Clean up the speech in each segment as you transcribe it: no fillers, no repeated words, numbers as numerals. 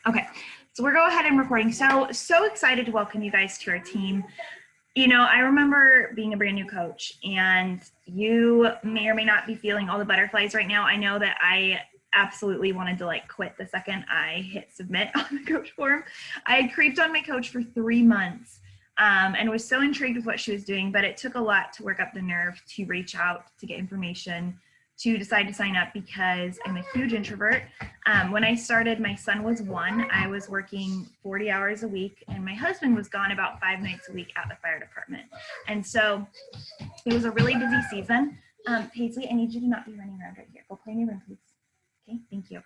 Okay, so we're going ahead and recording. So excited to welcome you guys to our team. You know, I remember being a brand new coach, and you may or may not be feeling all the butterflies right now. I know that I absolutely wanted to quit the second I hit submit on the coach form. I had creeped on my coach for 3 months and was so intrigued with what she was doing, but it took a lot to work up the nerve to reach out, to get information, to decide to sign up because I'm a huge introvert. When I started, my son was 1. I was working 40 hours a week, and my husband was gone about 5 nights a week at the fire department. And so it was a really busy season. Paisley, I need you to not be running around right here. Go play in your room, please. Okay, thank you.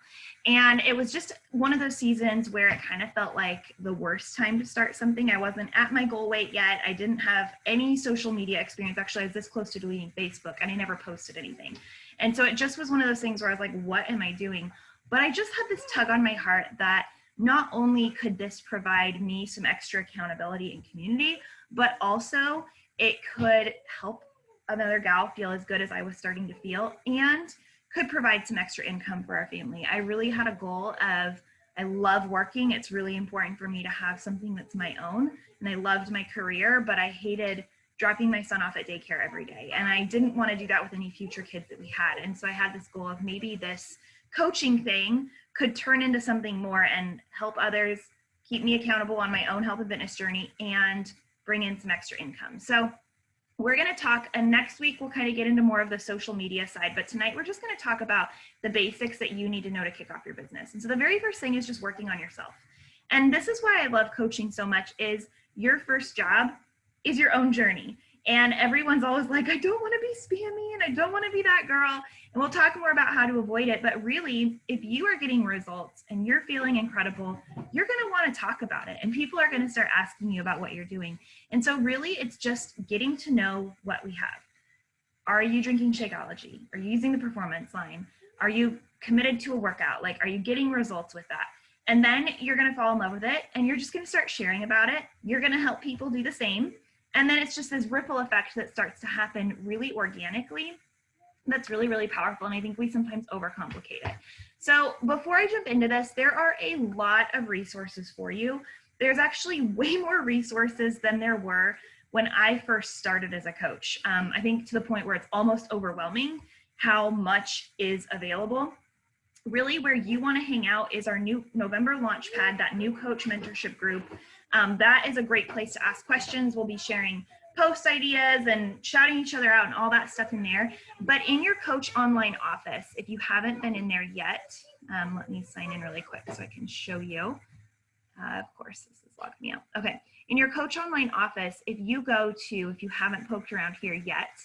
And it was just one of those seasons where it kind of felt like the worst time to start something. I wasn't at my goal weight yet. I didn't have any social media experience. Actually, I was this close to deleting Facebook, and I never posted anything. And so it just was one of those things where I was like, what am I doing? But I just had this tug on my heart that not only could this provide me some extra accountability and community, but also it could help another gal feel as good as I was starting to feel, and could provide some extra income for our family. I really had a goal of, I love working. It's really important for me to have something that's my own. And I loved my career, but I hated dropping my son off at daycare every day. And I didn't want to do that with any future kids that we had. And so I had this goal of maybe this coaching thing could turn into something more and help others, keep me accountable on my own health and fitness journey, and bring in some extra income. So we're going to talk, and next week we'll kind of get into more of the social media side, but tonight we're just going to talk about the basics that you need to know to kick off your business. And so the very first thing is just working on yourself. And this is why I love coaching so much, is your first job is your own journey. And everyone's always like, I don't want to be spammy and I don't want to be that girl. And we'll talk more about how to avoid it. But really, if you are getting results and you're feeling incredible, you're going to want to talk about it. And people are going to start asking you about what you're doing. And so really, it's just getting to know what we have. Are you drinking Shakeology? Are you using the performance line? Are you committed to a workout? Are you getting results with that? And then you're going to fall in love with it, and you're just going to start sharing about it. You're going to help people do the same. And then it's just this ripple effect that starts to happen really organically. That's really, really powerful. And I think we sometimes overcomplicate it. So before I jump into this, there are a lot of resources for you. There's actually way more resources than there were when I first started as a coach. I think to the point where it's almost overwhelming how much is available. Really, where you want to hang out is our new November Launchpad, that new coach mentorship group. That is a great place to ask questions. We'll be sharing post ideas and shouting each other out and all that stuff in there. But in your coach online office, if you haven't been in there yet, let me sign in really quick so I can show you. Of course, this is logging me out. Okay, in your coach online office, if you haven't poked around here yet,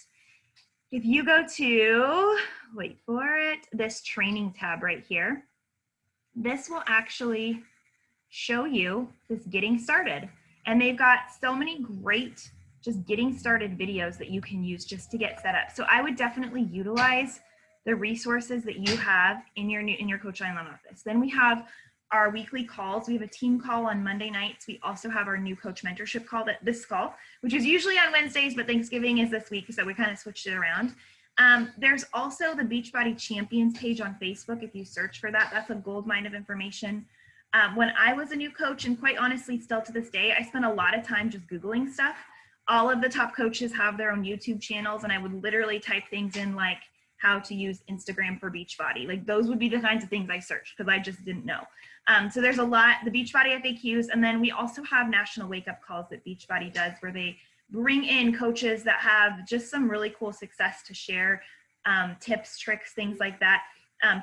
if you go to, wait for it, this training tab right here, this will actually show you this getting started. And they've got so many great just getting started videos that you can use just to get set up. So I would definitely utilize the resources that you have in your coach online office. Then we have our weekly calls. We have a team call on Monday nights. We also have our new coach mentorship call, this call, which is usually on Wednesdays, but Thanksgiving is this week, so we kind of switched it around. There's also the Beachbody Champions page on Facebook. If you search for that, that's a goldmine of information. When I was a new coach, and quite honestly, still to this day, I spent a lot of time just Googling stuff. All of the top coaches have their own YouTube channels, and I would literally type things in like how to use Instagram for Beachbody. Those would be the kinds of things I searched because I just didn't know. So there's a lot, the Beachbody FAQs, and then we also have national wake-up calls that Beachbody does where they bring in coaches that have just some really cool success to share, tips, tricks, things like that.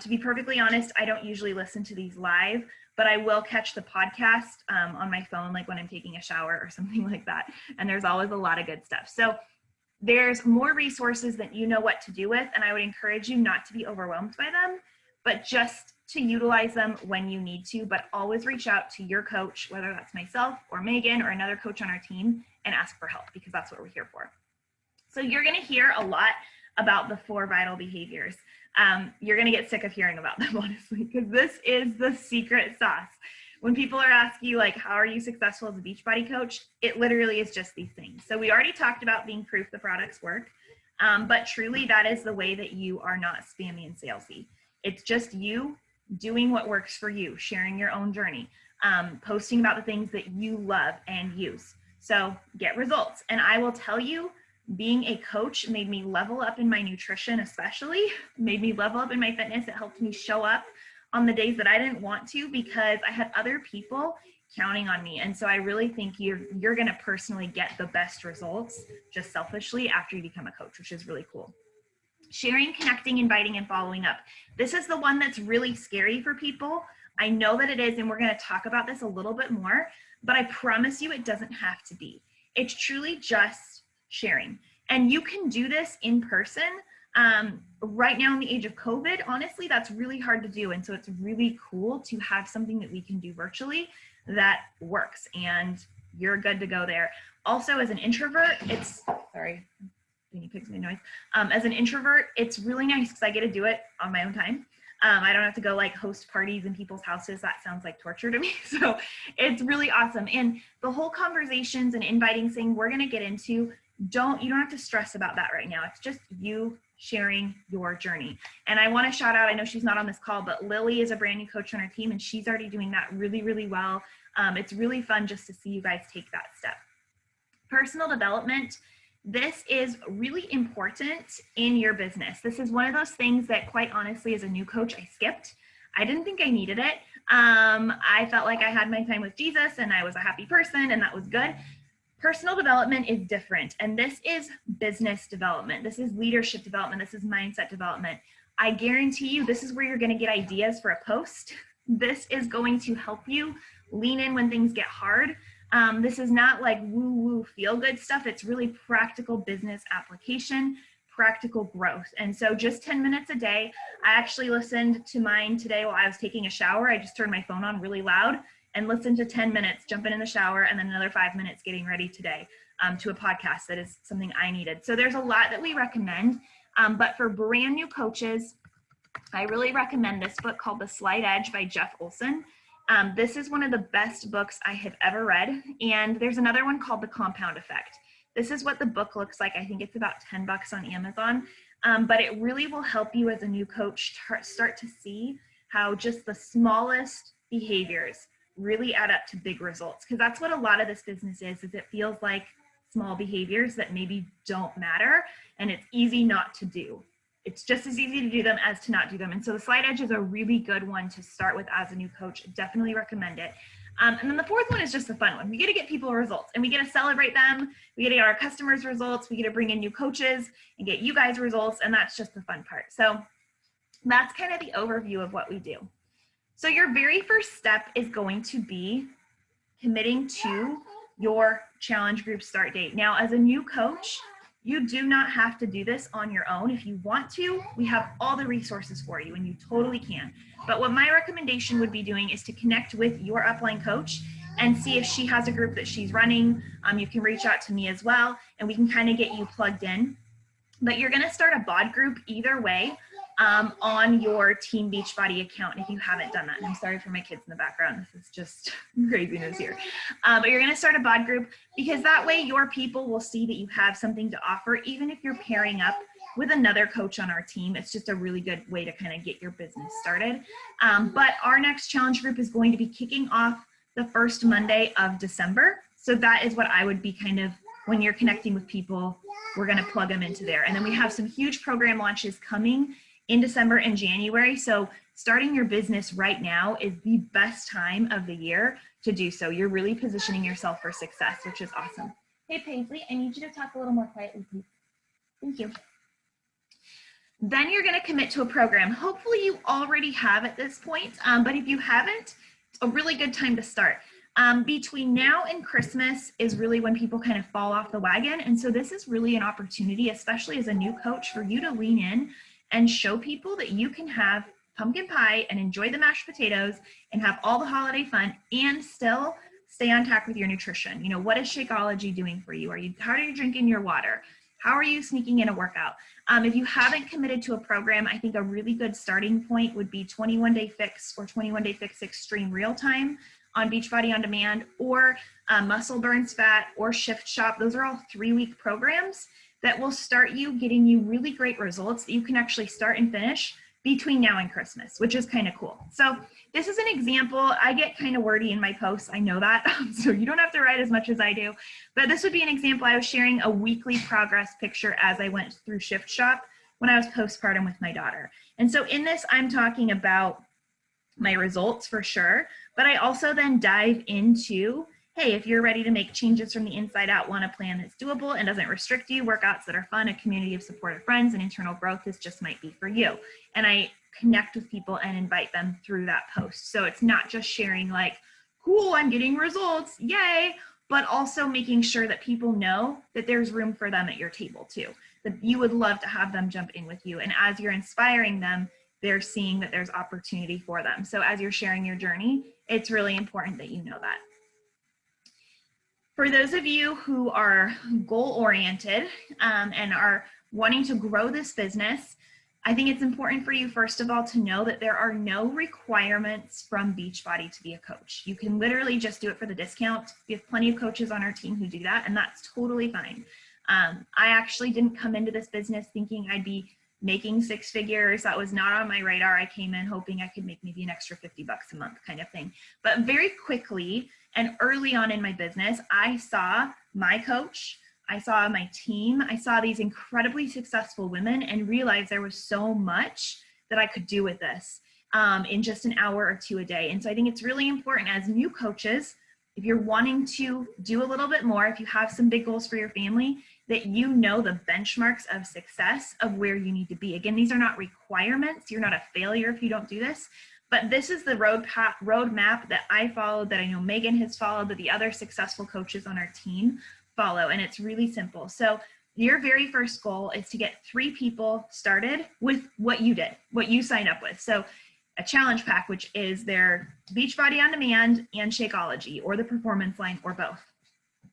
To be perfectly honest, I don't usually listen to these live, but I will catch the podcast on my phone, like when I'm taking a shower or something like that. And there's always a lot of good stuff. So there's more resources that you know what to do with, and I would encourage you not to be overwhelmed by them, but just to utilize them when you need to, but always reach out to your coach, whether that's myself or Megan or another coach on our team, and ask for help, because that's what we're here for. So you're gonna hear a lot about the 4 vital behaviors. You're gonna get sick of hearing about them, honestly, because this is the secret sauce. When people are asking you, how are you successful as a Beachbody coach? It literally is just these things. So we already talked about being proof the products work, but truly that is the way that you are not spammy and salesy. It's just you doing what works for you, sharing your own journey, posting about the things that you love and use. So get results. And I will tell you, being a coach made me level up in my nutrition, especially made me level up in my fitness. It helped me show up on the days that I didn't want to because I had other people counting on me. And so I really think you're going to personally get the best results just selfishly after you become a coach, which is really cool. Sharing, connecting, inviting, and following up. This is the one that's really scary for people. I know that it is, and we're going to talk about this a little bit more, but I promise you it doesn't have to be. It's truly just sharing. And you can do this in person. Right now in the age of COVID, honestly, that's really hard to do. And so it's really cool to have something that we can do virtually that works, and you're good to go there. Also, as an introvert, guinea pigs make noise. As an introvert, it's really nice because I get to do it on my own time. I don't have to go like host parties in people's houses. That sounds like torture to me. So it's really awesome. And the whole conversations and inviting thing we're going to get into, you don't have to stress about that right now. It's just you sharing your journey. And I want to shout out, I know she's not on this call, but Lily is a brand new coach on our team, and she's already doing that really, really well. It's really fun just to see you guys take that step. Personal development. This is really important in your business. This is one of those things that, quite honestly, as a new coach, I skipped. I didn't think I needed it. I felt like I had my time with Jesus and I was a happy person, and that was good. Personal development is different. And this is business development. This is leadership development. This is mindset development. I guarantee you, this is where you're going to get ideas for a post. This is going to help you lean in when things get hard. This is not like woo-woo feel-good stuff. It's really practical business application, practical growth. And so just 10 minutes a day. I actually listened to mine today while I was taking a shower. I just turned my phone on really loud and listened to 10 minutes, jumping in the shower, and then another 5 minutes getting ready today to a podcast that is something I needed. So there's a lot that we recommend. But for brand new coaches, I really recommend this book called The Slight Edge by Jeff Olson. This is one of the best books I have ever read. And there's another one called The Compound Effect. This is what the book looks like. I think it's about $10 on Amazon. But it really will help you as a new coach start to see how just the smallest behaviors really add up to big results. Because that's what a lot of this business is it feels like small behaviors that maybe don't matter, and it's easy not to do. It's just as easy to do them as to not do them. And so the Slight Edge is a really good one to start with as a new coach. Definitely recommend it. And then the fourth one is just the fun one. We get to get people results, and we get to celebrate them. We get to get our customers results. We get to bring in new coaches and get you guys results. And that's just the fun part. So that's kind of the overview of what we do. So your very first step is going to be committing to your challenge group start date. Now, as a new coach, you do not have to do this on your own. If you want to, we have all the resources for you, and you totally can. But what my recommendation would be doing is to connect with your upline coach and see if she has a group that she's running. You can reach out to me as well, and we can kind of get you plugged in. But you're gonna start a BOD group either way on your Team Beachbody account if you haven't done that. And I'm sorry for my kids in the background. This is just craziness here. But you're going to start a BOD group because that way your people will see that you have something to offer, even if you're pairing up with another coach on our team. It's just a really good way to kind of get your business started. But our next challenge group is going to be kicking off the first Monday of December. So that is what I would be kind of, when you're connecting with people, we're going to plug them into there. And then we have some huge program launches coming in December and January. So starting your business right now is the best time of the year to do so. You're really positioning yourself for success, which is awesome. Hey, Paisley, I need you to talk a little more quietly, please. Thank you. Then you're going to commit to a program. Hopefully you already have at this point, but if you haven't, it's a really good time to start. Between now and Christmas is really when people kind of fall off the wagon. And so this is really an opportunity, especially as a new coach, for you to lean in and show people that you can have pumpkin pie and enjoy the mashed potatoes and have all the holiday fun and still stay on track with your nutrition. You know, what is Shakeology doing for you? How are you drinking your water? How are you sneaking in a workout? If you haven't committed to a program, I think a really good starting point would be 21 Day Fix or 21 Day Fix Extreme Real Time on Beachbody On Demand, or Muscle Burns Fat, or Shift Shop. Those are all 3-week programs that will start you getting you really great results that you can actually start and finish between now and Christmas, which is kind of cool. So this is an example. I get kind of wordy in my posts. I know that. So you don't have to write as much as I do, but this would be an example. I was sharing a weekly progress picture as I went through Shift Shop when I was postpartum with my daughter. And so in this, I'm talking about my results for sure, but I also then dive into, hey, if you're ready to make changes from the inside out, want a plan that's doable and doesn't restrict you, workouts that are fun, a community of supportive friends, and internal growth, this just might be for you. And I connect with people and invite them through that post. So it's not just sharing like, cool, I'm getting results, yay, but also making sure that people know that there's room for them at your table too, that you would love to have them jump in with you. And as you're inspiring them, they're seeing that there's opportunity for them. So as you're sharing your journey, it's really important that you know that. For those of you who are goal-oriented and are wanting to grow this business, I think it's important for you, first of all, to know that there are no requirements from Beachbody to be a coach. You can literally just do it for the discount. We have plenty of coaches on our team who do that, and that's totally fine. I actually didn't come into this business thinking I'd be making six figures. That was not on my radar. I came in hoping I could make maybe an extra 50 bucks a month kind of thing. But very quickly and early on in my business, I saw my coach, I saw my team, I saw these incredibly successful women and realized there was so much that I could do with this in just an hour or two a day. And so I think it's really important as new coaches, if you're wanting to do a little bit more, if you have some big goals for your family, that you know the benchmarks of success of where you need to be. Again, these are not requirements. You're not a failure if you don't do this, but this is the roadmap that I followed, that I know Megan has followed, that the other successful coaches on our team follow, and it's really simple. So your very first goal is to get 3 people started with what you did, what you signed up with. So a challenge pack, which is their Beachbody On Demand and Shakeology, or the Performance Line, or both.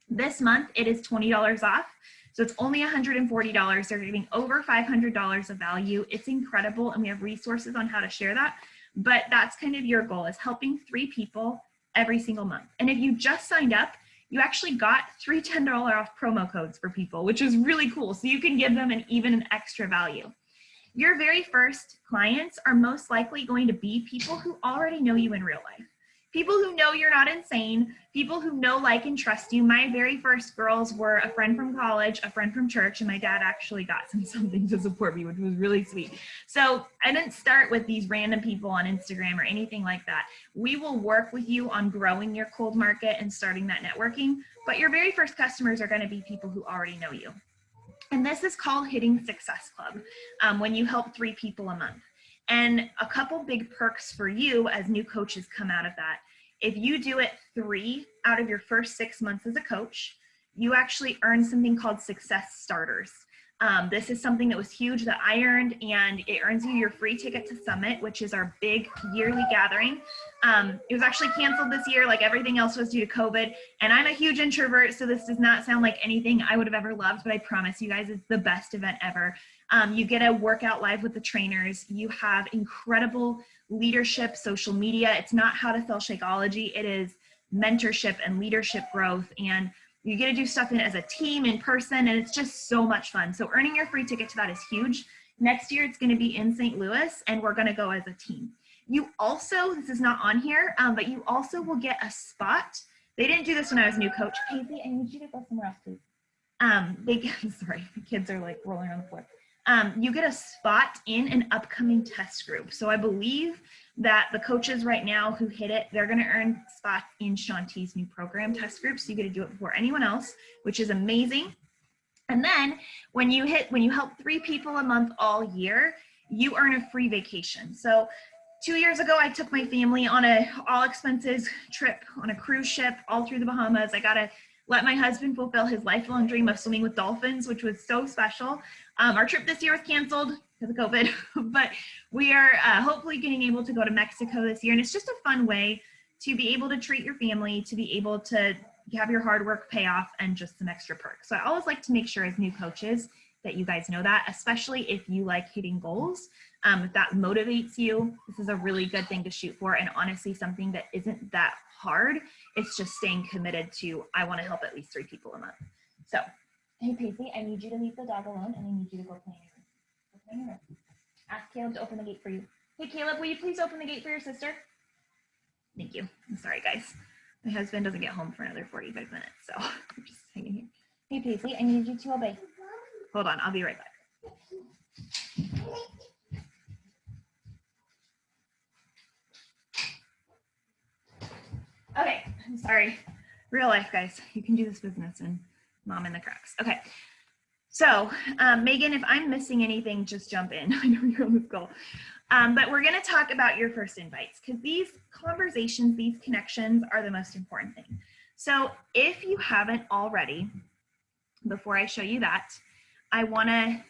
This month, it is $20 off. So it's only $140. They're giving over $500 of value. It's incredible, and we have resources on how to share that. But that's kind of your goal, is helping 3 people every single month. And if you just signed up, you actually got 3 $10 off promo codes for people, which is really cool. So you can give them even an extra value. Your very first clients are most likely going to be people who already know you in real life. People who know you're not insane, people who know, like, and trust you. My very first girls were a friend from college, a friend from church, and my dad actually got something to support me, which was really sweet. So I didn't start with these random people on Instagram or anything like that. We will work with you on growing your cold market and starting that networking, but your very first customers are going to be people who already know you. And this is called Hitting Success Club, when you help 3 people a month. And a couple big perks for you as new coaches come out of that. If you do it 3 out of your first 6 months as a coach, you actually earn something called Success Starters. This is something that was huge that I earned, and it earns you your free ticket to Summit, which is our big yearly gathering. It was actually canceled this year, like everything else was due to COVID. And I'm a huge introvert, so this does not sound like anything I would have ever loved, but I promise you guys, it's the best event ever. You get a workout live with the trainers. You have incredible leadership, social media. It's not how to sell Shakeology. It is mentorship and leadership growth. And you get to do stuff as a team in person, and it's just so much fun. So earning your free ticket to that is huge. Next year, it's going to be in St. Louis, and we're going to go as a team. You also, this is not on here, but you also will get a spot. They didn't do this when I was new coach. Casey, I need you to go somewhere else, please. Sorry, the kids are like rolling on the floor. You get a spot in an upcoming test group. So I believe that the coaches right now who hit it, they're going to earn spots in Shanti's new program test group. So you get to do it before anyone else, which is amazing. And then when you help 3 people a month all year, you earn a free vacation. So 2 years ago, I took my family on a all expenses trip on a cruise ship all through the Bahamas. I got to let my husband fulfill his lifelong dream of swimming with dolphins, which was so special. Our trip this year was canceled because of COVID, but we are hopefully getting able to go to Mexico this year. And it's just a fun way to be able to treat your family, to be able to have your hard work pay off, and just some extra perks. So I always like to make sure as new coaches that you guys know that, especially if you like hitting goals. If that motivates you, this is a really good thing to shoot for, and honestly something that isn't that hard. It's just staying committed to, I want to help at least 3 people a month. So, hey Pacey, I need you to leave the dog alone, and I need you to go play in your room. Ask Caleb to open the gate for you. Hey, Caleb, will you please open the gate for your sister? Thank you. I'm sorry, guys. My husband doesn't get home for another 45 minutes, so I'm just hanging here. Hey, Paisley, I need you to obey. Hold on, I'll be right back. Okay, I'm sorry. Real life, guys. You can do this business and mom in the cracks. Okay, so Megan, if I'm missing anything, just jump in. I know you're on this call. But we're going to talk about your first invites because these conversations, these connections are the most important thing. So if you haven't already, before I show you that, I want to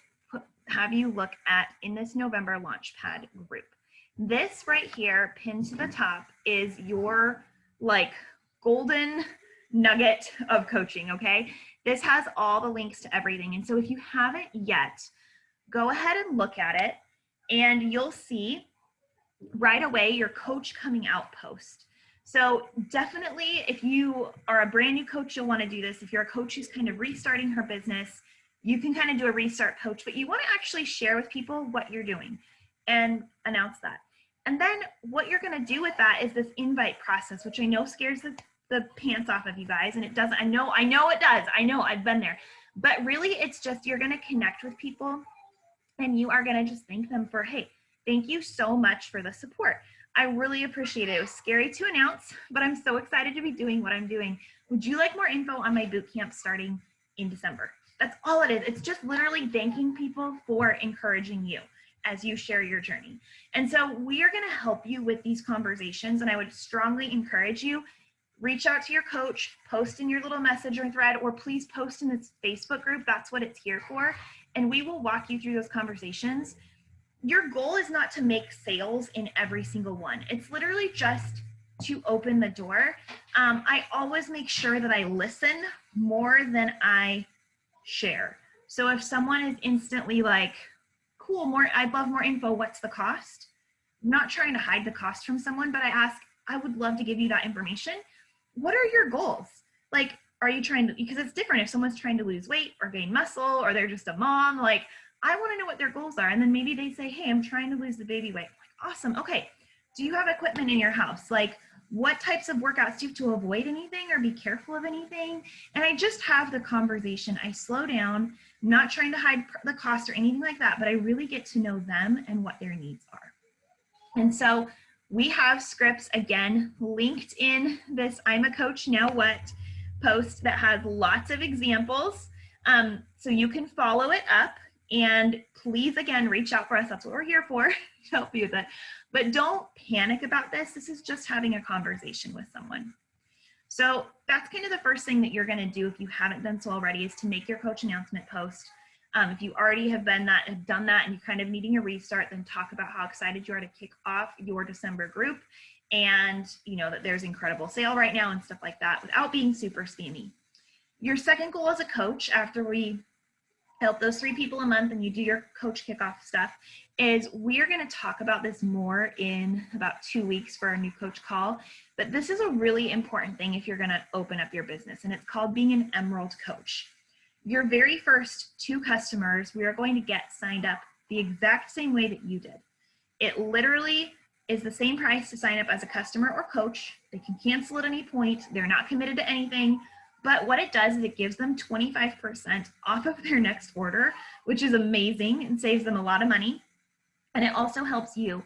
have you look at in this November Launchpad group. This right here, pinned to the top, is your like golden nugget of coaching, okay? This has all the links to everything. And so if you haven't yet, go ahead and look at it and you'll see right away your coach coming out post. So definitely if you are a brand new coach, you'll want to do this. If you're a coach who's kind of restarting her business, you can kind of do a restart coach, but you want to actually share with people what you're doing and announce that. And then what you're going to do with that is this invite process, which I know scares the pants off of you guys. And it doesn't, I know it does. I know I've been there, but really it's just, you're going to connect with people and you are going to just thank them for, hey, thank you so much for the support. I really appreciate it. It was scary to announce, but I'm so excited to be doing what I'm doing. Would you like more info on my boot camp starting in December? That's all it is. It's just literally thanking people for encouraging you as you share your journey. And so we are going to help you with these conversations. And I would strongly encourage you, reach out to your coach, post in your little messenger thread, or please post in this Facebook group. That's what it's here for. And we will walk you through those conversations. Your goal is not to make sales in every single one. It's literally just to open the door. I always make sure that I listen more than I share. So if someone is instantly like, cool, I'd love more info, what's the cost? I'm not trying to hide the cost from someone, but I ask, I would love to give you that information. What are your goals? Like, are you trying to, because it's different if someone's trying to lose weight or gain muscle, or they're just a mom, like, I want to know what their goals are. And then maybe they say, hey, I'm trying to lose the baby weight. I'm like, awesome. Okay. Do you have equipment in your house? Like, what types of workouts do you have to avoid anything or be careful of anything? And I just have the conversation. I slow down, I'm not trying to hide the cost or anything like that, but I really get to know them and what their needs are. And so we have scripts, again, linked in this I'm a Coach Now What post that has lots of examples. So you can follow it up. And please, again, reach out for us. That's what we're here for, to help you with it. But don't panic about this. This is just having a conversation with someone. So that's kind of the first thing that you're going to do if you haven't done so already, is to make your coach announcement post. If you already have done that and you're kind of needing a restart, then talk about how excited you are to kick off your December group, and you know that there's incredible sale right now and stuff like that, without being super spammy. Your second goal as a coach, after we help those 3 people a month and you do your coach kickoff stuff, is we're going to talk about this more in about 2 weeks for our new coach call. But this is a really important thing if you're going to open up your business, and it's called being an Emerald coach. Your very first 2 customers, we are going to get signed up the exact same way that you did. It literally is the same price to sign up as a customer or coach. They can cancel at any point. They're not committed to anything. But what it does is it gives them 25% off of their next order, which is amazing and saves them a lot of money. And it also helps you.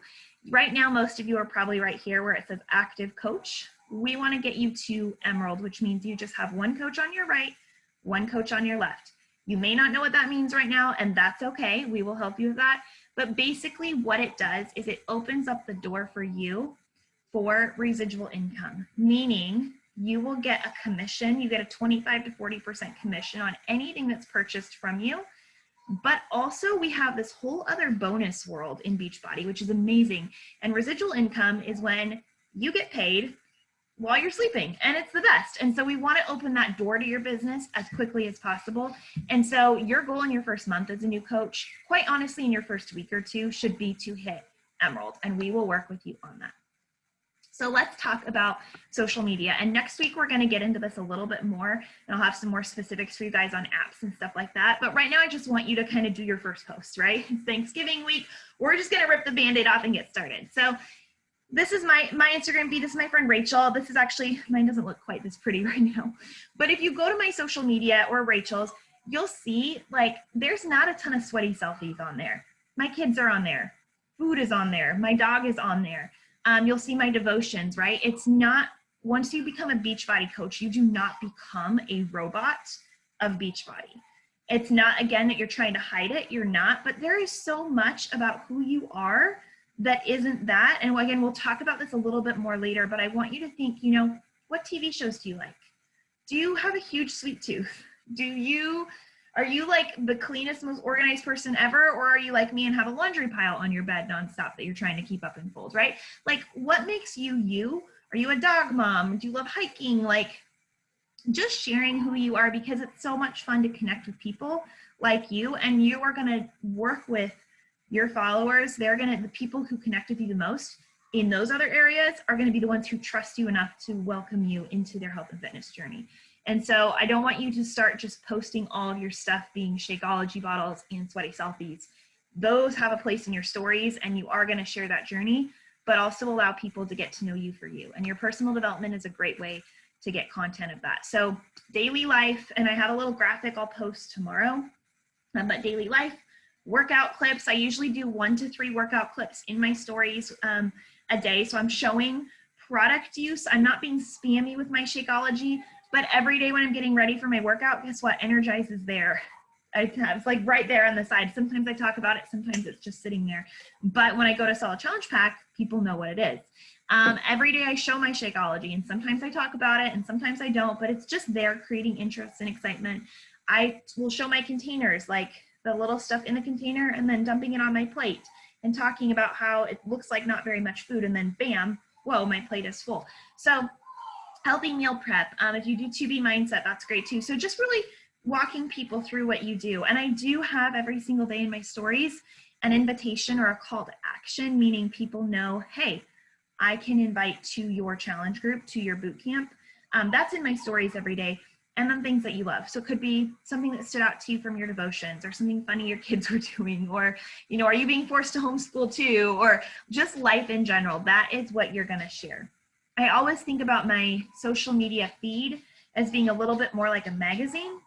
Right now, most of you are probably right here where it says active coach. We want to get you to Emerald, which means you just have 1 coach on your right, 1 coach on your left. You may not know what that means right now, and that's okay. We will help you with that. But basically what it does is it opens up the door for you for residual income, meaning you will get a commission. You get a 25 to 40% commission on anything that's purchased from you. But also we have this whole other bonus world in Beachbody, which is amazing. And residual income is when you get paid while you're sleeping, and it's the best. And so we want to open that door to your business as quickly as possible. And so your goal in your first month as a new coach, quite honestly, in your first week or 2, should be to hit Emerald, and we will work with you on that. So let's talk about social media. And next week, we're going to get into this a little bit more, and I'll have some more specifics for you guys on apps and stuff like that. But right now, I just want you to kind of do your first post, right? It's Thanksgiving week. We're just going to rip the Band-Aid off and get started. So this is my Instagram feed. This is my friend Rachel. This is actually, mine doesn't look quite this pretty right now. But if you go to my social media or Rachel's, you'll see like there's not a ton of sweaty selfies on there. My kids are on there. Food is on there. My dog is on there. You'll see my devotions, right? It's not, once you become a Beachbody coach, you do not become a robot of Beachbody. It's not, again, that you're trying to hide it. You're not, but there is so much about who you are that isn't that. And again, we'll talk about this a little bit more later, but I want you to think, you know, what TV shows do you like? Do you have a huge sweet tooth? Are you like the cleanest, most organized person ever? Or are you like me and have a laundry pile on your bed nonstop that you're trying to keep up and fold, right? Like what makes you you? Are you a dog mom? Do you love hiking? Like just sharing who you are, because it's so much fun to connect with people like you, and you are gonna work with your followers. The people who connect with you the most in those other areas are gonna be the ones who trust you enough to welcome you into their health and fitness journey. And so I don't want you to start just posting all of your stuff being Shakeology bottles and sweaty selfies. Those have a place in your stories, and you are going to share that journey, but also allow people to get to know you for you. And your personal development is a great way to get content of that. So daily life, and I have a little graphic I'll post tomorrow, but daily life, workout clips. I usually do 1 to 3 workout clips in my stories a day. So I'm showing product use. I'm not being spammy with my Shakeology. But every day when I'm getting ready for my workout, guess what? Energize is there. It's like right there on the side. Sometimes I talk about it. Sometimes it's just sitting there. But when I go to sell a challenge pack, people know what it is. Every day I show my Shakeology, and sometimes I talk about it and sometimes I don't, but it's just there creating interest and excitement. I will show my containers, like the little stuff in the container, and then dumping it on my plate and talking about how it looks like not very much food, and then bam, whoa, my plate is full. So healthy meal prep. If you do 2B mindset, that's great too. So just really walking people through what you do. And I do have every single day in my stories an invitation or a call to action, meaning people know, hey, I can invite to your challenge group, to your boot camp. That's in my stories every day. And then things that you love. So it could be something that stood out to you from your devotions, or something funny your kids were doing, or, you know, are you being forced to homeschool too, or just life in general. That is what you're going to share. I always think about my social media feed as being a little bit more like a magazine,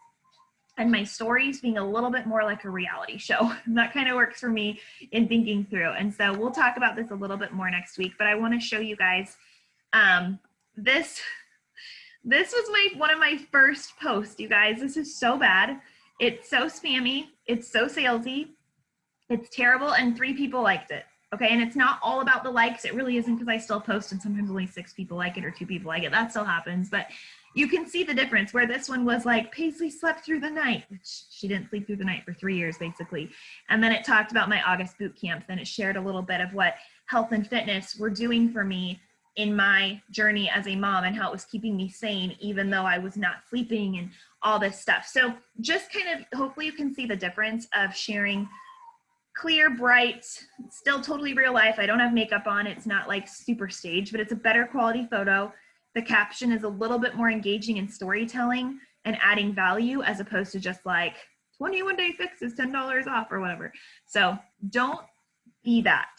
and my stories being a little bit more like a reality show. And that kind of works for me in thinking through. And so we'll talk about this a little bit more next week, but I want to show you guys this was one of my first posts, you guys. This is so bad. It's so spammy. It's so salesy. It's terrible. And 3 people liked it. Okay, and it's not all about the likes. It really isn't, because I still post and sometimes only 6 people like it or 2 people like it. That still happens, but you can see the difference where this one was like, Paisley slept through the night, which she didn't sleep through the night for 3 years, basically. And then it talked about my August boot camp. Then it shared a little bit of what health and fitness were doing for me in my journey as a mom, and how it was keeping me sane, even though I was not sleeping and all this stuff. So just kind of, hopefully you can see the difference of sharing clear, bright, still totally real life. I don't have makeup on. It's not like super staged, but it's a better quality photo. The caption is a little bit more engaging in storytelling and adding value, as opposed to just like 21-day fixes, $10 off or whatever. So don't be that.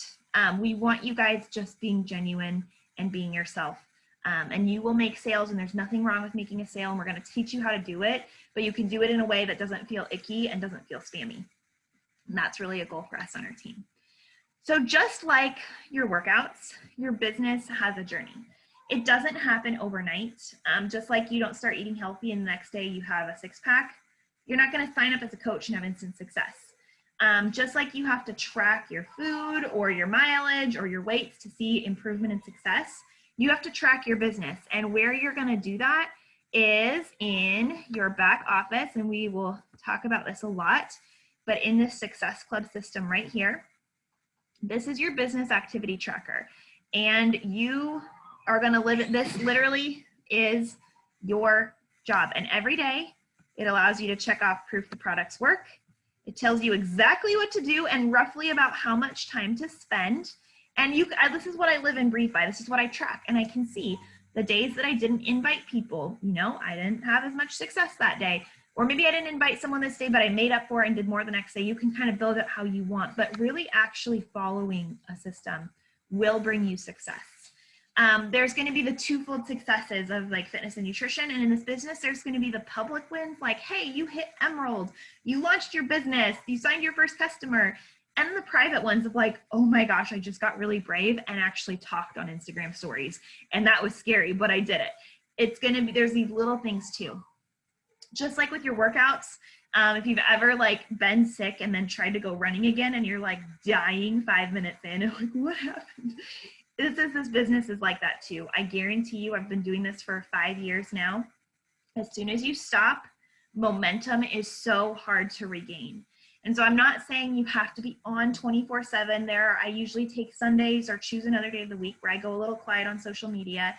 We want you guys just being genuine and being yourself. And you will make sales, and there's nothing wrong with making a sale, and we're going to teach you how to do it, but you can do it in a way that doesn't feel icky and doesn't feel spammy. And that's really a goal for us on our team. So just like your workouts, your business has a journey. It doesn't happen overnight. Just like you don't start eating healthy and the next day you have a 6-pack, you're not going to sign up as a coach and have instant success. Just like you have to track your food or your mileage or your weights to see improvement and success, you have to track your business. And where you're going to do that is in your back office. And we will talk about this a lot, but in this Success Club system right here, this is your business activity tracker. And you are going to live it. This literally is your job. And every day it allows you to check off proof the products work. It tells you exactly what to do and roughly about how much time to spend. And this is what I live and breathe by. This is what I track. And I can see the days that I didn't invite people, I didn't have as much success that day. Or maybe I didn't invite someone this day, but I made up for it and did more the next day. You can kind of build it how you want, but really actually following a system will bring you success. There's going to be the twofold successes of like fitness and nutrition. And in this business, there's going to be the public wins, like, hey, you hit Emerald, you launched your business, you signed your first customer. And the private ones of like, oh my gosh, I just got really brave and actually talked on Instagram stories. And that was scary, but I did it. There's these little things too. Just like with your workouts, if you've ever like been sick and then tried to go running again and you're like dying 5 minutes in and like, what happened? This business is like that too. I guarantee you, I've been doing this for 5 years now. As soon as you stop, momentum is so hard to regain. And so I'm not saying you have to be on 24/7 there. I usually take Sundays or choose another day of the week where I go a little quiet on social media,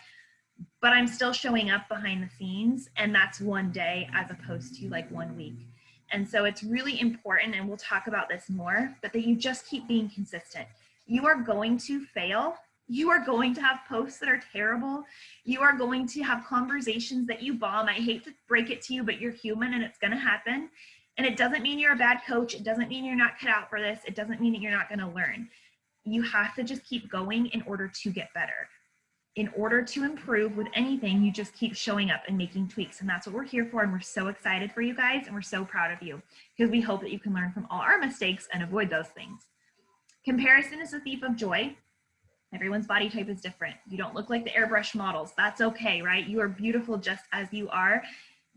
but I'm still showing up behind the scenes, and that's one day as opposed to like 1 week. And so it's really important, and we'll talk about this more, but that you just keep being consistent. You are going to fail. You are going to have posts that are terrible. You are going to have conversations that you bomb. I hate to break it to you, but you're human and it's going to happen. And it doesn't mean you're a bad coach. It doesn't mean you're not cut out for this. It doesn't mean that you're not going to learn. You have to just keep going in order to get better. In order to improve with anything, you just keep showing up and making tweaks. And that's what we're here for. And we're so excited for you guys. And we're so proud of you because we hope that you can learn from all our mistakes and avoid those things. Comparison is the thief of joy. Everyone's body type is different. You don't look like the airbrush models. That's okay, right? You are beautiful just as you are.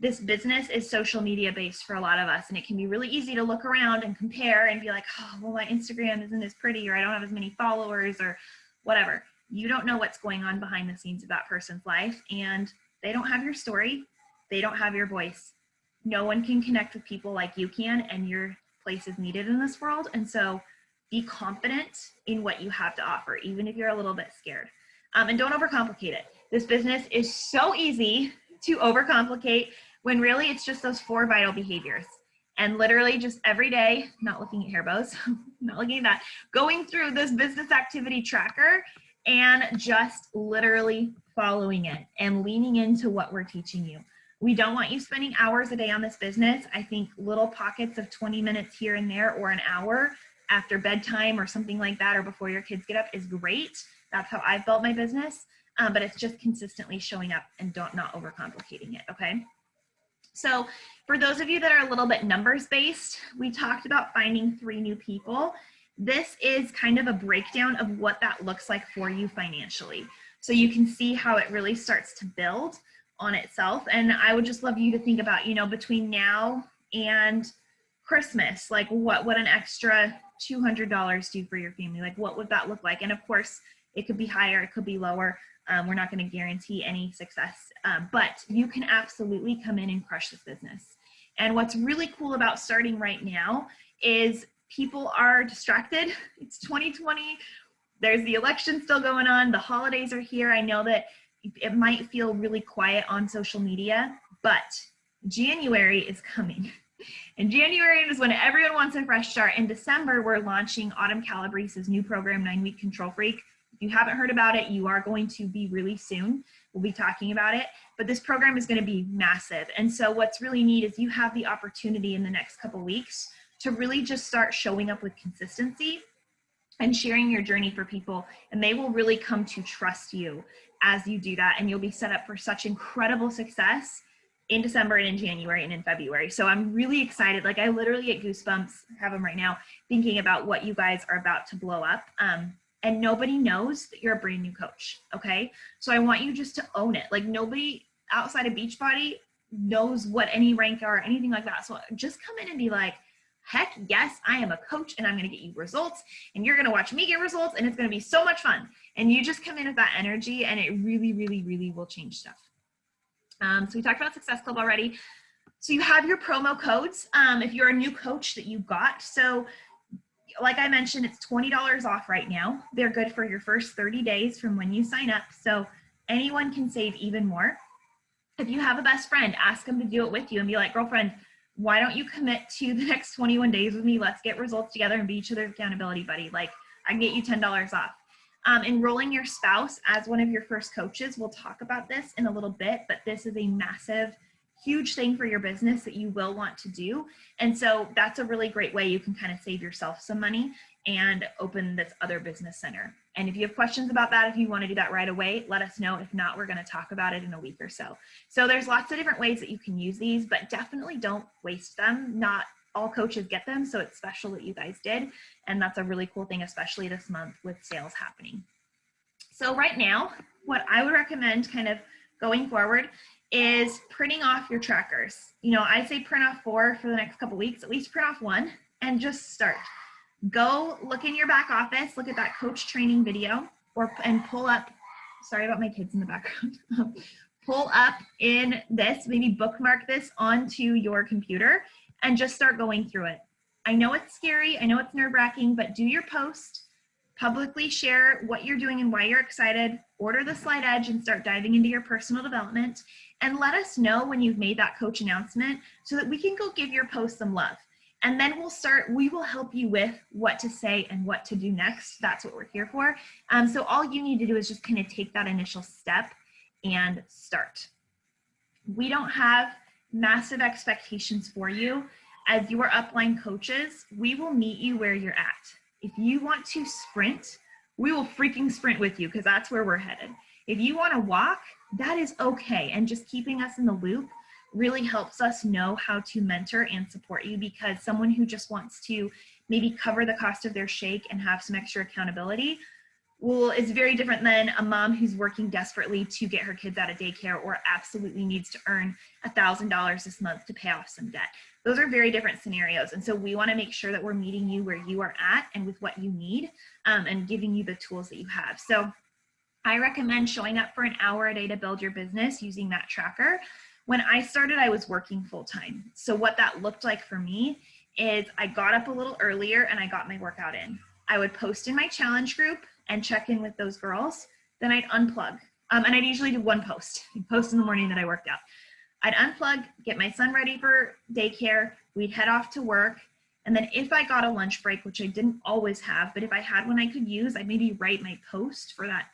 This business is social media based for a lot of us, and it can be really easy to look around and compare and be like, oh, well, my Instagram isn't as pretty, or I don't have as many followers, or whatever. You don't know what's going on behind the scenes of that person's life, and they don't have your story. They don't have your voice. No one can connect with people like you can, and your place is needed in this world. And so be confident in what you have to offer, even if you're a little bit scared. And don't overcomplicate it. This business is so easy to overcomplicate when really it's just those 4 vital behaviors. And literally just every day, not looking at hair bows, not looking at that, going through this business activity tracker and just literally following it and leaning into what we're teaching you. We don't want you spending hours a day on this business. I think little pockets of 20 minutes here and there, or an hour after bedtime or something like that, or before your kids get up, is great. That's how I've built my business. But it's just consistently showing up and not overcomplicating it, okay? So for those of you that are a little bit numbers based, we talked about finding 3 new people. This is kind of a breakdown of what that looks like for you financially. So you can see how it really starts to build on itself. And I would just love you to think about, between now and Christmas, like what would an extra $200 do for your family? Like what would that look like? And of course, it could be higher, it could be lower. We're not going to guarantee any success, but you can absolutely come in and crush this business. And what's really cool about starting right now is people are distracted. It's 2020. There's the election still going on. The holidays are here. I know that it might feel really quiet on social media, but January is coming. And January is when everyone wants a fresh start. In December, we're launching Autumn Calabrese's new program, 9-Week Control Freak. If you haven't heard about it, you are going to be really soon. We'll be talking about it, but this program is going to be massive. And so what's really neat is you have the opportunity in the next couple weeks to really just start showing up with consistency and sharing your journey for people. And they will really come to trust you as you do that. And you'll be set up for such incredible success in December and in January and in February. So I'm really excited. Like I literally get goosebumps, have them right now, thinking about what you guys are about to blow up. And nobody knows that you're a brand new coach, okay? So I want you just to own it. Like nobody outside of Beachbody knows what any rank are or anything like that. So just come in and be like, heck yes, I am a coach and I'm gonna get you results and you're gonna watch me get results and it's gonna be so much fun. And you just come in with that energy and it really, really, really will change stuff. So we talked about Success Club already. So you have your promo codes if you're a new coach that you got. So like I mentioned, it's $20 off right now. They're good for your first 30 days from when you sign up. So anyone can save even more. If you have a best friend, ask them to do it with you and be like, girlfriend, why don't you commit to the next 21 days with me? Let's get results together and be each other's accountability buddy. Like I can get you $10 off. Enrolling your spouse as one of your first coaches, we'll talk about this in a little bit, but this is a massive, huge thing for your business that you will want to do. And so that's a really great way you can kind of save yourself some money and open this other business center. And if you have questions about that, if you want to do that right away, let us know. If not, we're going to talk about it in a week or so. So there's lots of different ways that you can use these, but definitely don't waste them. Not all coaches get them, so it's special that you guys did. And that's a really cool thing, especially this month with sales happening. So right now, what I would recommend kind of going forward is printing off your trackers. You know, I say print off 4 for the next couple weeks, at least print off 1 and just start. Go look in your back office, look at that coach training video, and pull up, sorry about my kids in the background, pull up in this, maybe bookmark this onto your computer and just start going through it. I know it's scary, I know it's nerve-wracking, but do your post, publicly share what you're doing and why you're excited, order the Slide Edge and start diving into your personal development, and let us know when you've made that coach announcement so that we can go give your post some love. And then we will help you with what to say and what to do next. That's what we're here for. So all you need to do is just kind of take that initial step and start. We don't have massive expectations for you. As your upline coaches, we will meet you where you're at. If you want to sprint, we will freaking sprint with you because that's where we're headed. If you want to walk, that is okay. And just keeping us in the loop really helps us know how to mentor and support you, because someone who just wants to maybe cover the cost of their shake and have some extra accountability, well, it's very different than a mom who's working desperately to get her kids out of daycare or absolutely needs to earn $1,000 this month to pay off some debt. Those are very different scenarios. And so we want to make sure that we're meeting you where you are at and with what you need, and giving you the tools that you have. So I recommend showing up for an hour a day to build your business using that tracker. When I started, I was working full-time. So what that looked like for me is I got up a little earlier and I got my workout in. I would post in my challenge group and check in with those girls. Then I'd unplug. And I'd usually do one post. I'd post in the morning that I worked out. I'd unplug, get my son ready for daycare. We'd head off to work. And then if I got a lunch break, which I didn't always have, but if I had one I could use, I'd maybe write my post for that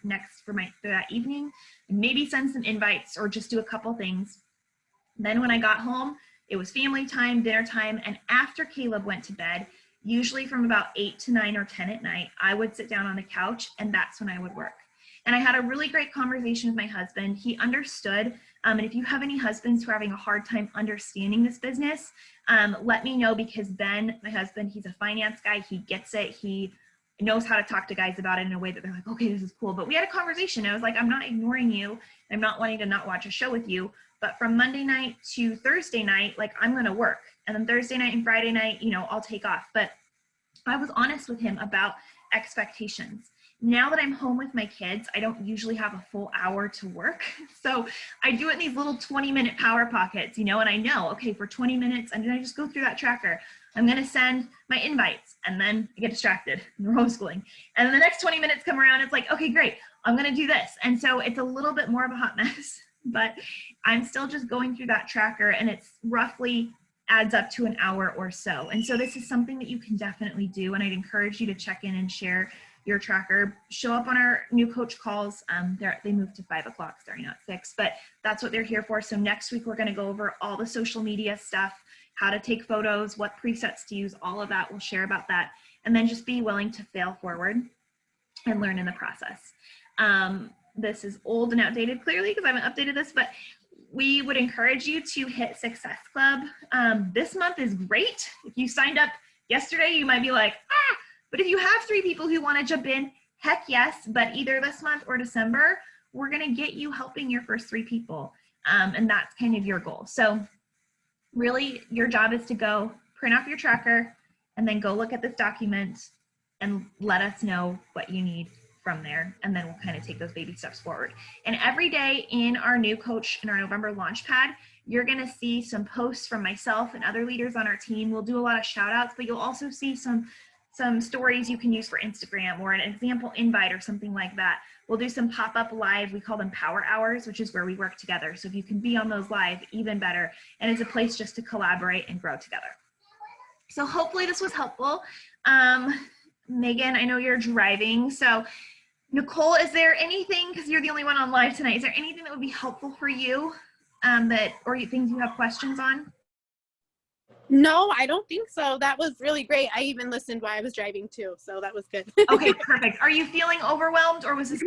evening, and maybe send some invites or just do a couple things. Then when I got home, it was family time, dinner time, and after Caleb went to bed, usually from about 8 to 9 or 10 at night, I would sit down on the couch and that's when I would work. And I had a really great conversation with my husband. He understood, and if you have any husbands who are having a hard time understanding this business, let me know, because Ben, my husband, he's a finance guy. He gets it. He knows how to talk to guys about it in a way that they're like, okay, this is cool. But we had a conversation. I was like, I'm not ignoring you. I'm not wanting to not watch a show with you. But from Monday night to Thursday night, like, I'm going to work. And then Thursday night and Friday night, you know, I'll take off. But I was honest with him about expectations. Now that I'm home with my kids, I don't usually have a full hour to work. So I do it in these little 20-minute power pockets, you know, and I know, okay, for 20 minutes, I'm going to just go through that tracker. I'm going to send my invites, and then I get distracted. We're homeschooling. And then the next 20 minutes come around. It's like, okay, great. I'm going to do this. And so it's a little bit more of a hot mess, but I'm still just going through that tracker, and it's roughly adds up to an hour or so. And so this is something that you can definitely do. And I'd encourage you to check in and share your tracker. Show up on our new coach calls. They moved to 5 o'clock starting at 6, but that's what they're here for. So next week, we're going to go over all the social media stuff, how to take photos, what presets to use, all of that. We'll share about that. And then just be willing to fail forward and learn in the process. This is old and outdated, clearly, because I haven't updated this, but we would encourage you to hit Success Club. This month is great. If you signed up yesterday, you might be like, but if you have 3 people who want to jump in, heck yes, but either this month or December, we're going to get you helping your first 3 people. And that's kind of your goal. So really, your job is to go print off your tracker and then go look at this document and let us know what you need from there. And then we'll kind of take those baby steps forward. And every day in our new coach, in our November Launchpad, you're going to see some posts from myself and other leaders on our team. We'll do a lot of shout outs, but you'll also see some stories you can use for Instagram or an example invite or something like that. We'll do some pop-up live. We call them power hours, which is where we work together. So if you can be on those live, even better. And it's a place just to collaborate and grow together. So hopefully this was helpful. Megan, I know you're driving. So Nicole, is there anything, because you're the only one on live tonight, is there anything that would be helpful for you or things you have questions on? No, I don't think so. That was really great. I even listened while I was driving too, so that was good. Okay, perfect. Are you feeling overwhelmed, or was this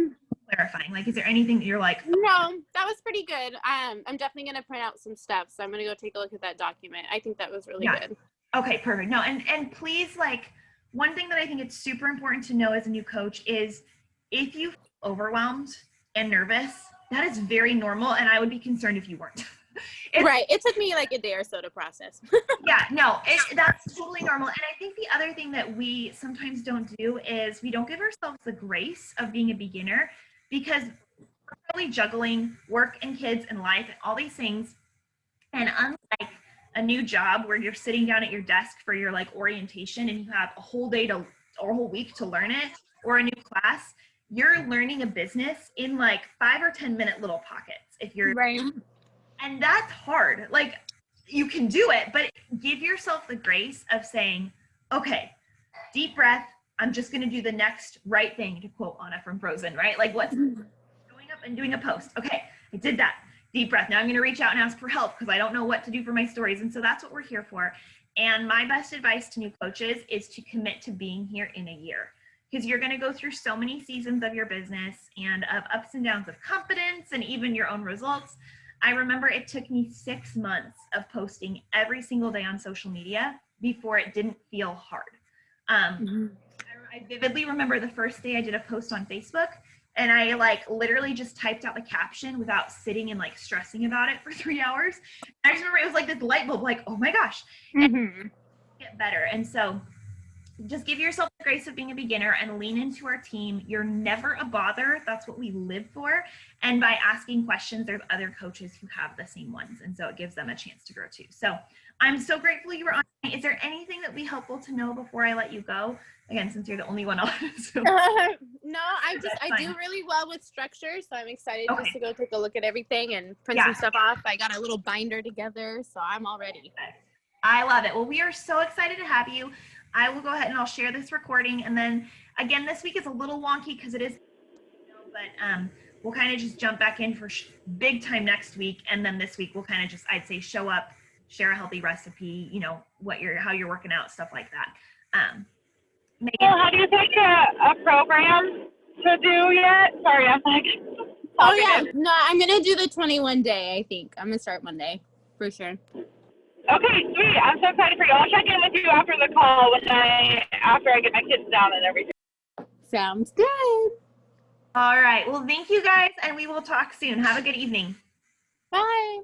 clarifying? Like, is there anything that you're like, No, that was pretty good. I'm definitely going to print out some stuff, so I'm going to go take a look at that document. I think that was really good. Okay, perfect. No, and please, like, one thing that I think it's super important to know as a new coach is if you feel overwhelmed and nervous, that is very normal, and I would be concerned if you weren't. Right. It took me like a day or so to process. Yeah, no, that's totally normal. And I think the other thing that we sometimes don't do is we don't give ourselves the grace of being a beginner, because we're really juggling work and kids and life and all these things. And unlike a new job where you're sitting down at your desk for your like orientation and you have a whole day or a whole week to learn it, or a new class, you're learning a business in like 5 or 10 minute little pockets. If you're right. And that's hard. Like, you can do it, but give yourself the grace of saying, okay, deep breath. I'm just going to do the next right thing, to quote Anna from Frozen, right? Like, what's going up and doing a post? Okay, I did that. Deep breath. Now I'm going to reach out and ask for help because I don't know what to do for my stories. And so that's what we're here for. And my best advice to new coaches is to commit to being here in a year, because you're going to go through so many seasons of your business and of ups and downs of confidence and even your own results. I remember it took me 6 months of posting every single day on social media before it didn't feel hard. I vividly remember the first day I did a post on Facebook, and I like literally just typed out the caption without sitting and like stressing about it for 3 hours. I just remember it was like this light bulb, like, oh my gosh, get better. And so just give yourself the grace of being a beginner and lean into our team. You're never a bother. That's what we live for. And by asking questions, there's other coaches who have the same ones. And so it gives them a chance to grow too. So I'm so grateful you were on. Is there anything that would be helpful to know before I let you go? Again, since you're the only one on. So. No, I do really well with structure. So I'm excited just to go take a look at everything and print some stuff off. I got a little binder together, so I'm all ready. I love it. Well, we are so excited to have you. I will go ahead and I'll share this recording. And then again, this week is a little wonky because it is, but we'll kind of just jump back in for big time next week. And then this week we'll kind of just, I'd say, show up, share a healthy recipe, you know, how you're working out, stuff like that. Megan, well, have you picked a program to do yet? Sorry, I'm like. Oh yeah, no, I'm gonna do the 21 day. I think I'm gonna start Monday for sure. Okay, sweet. I'm so excited for you. I'll check in with you after the call after I get my kids down and everything. Sounds good. All right. Well, thank you guys, and we will talk soon. Have a good evening. Bye.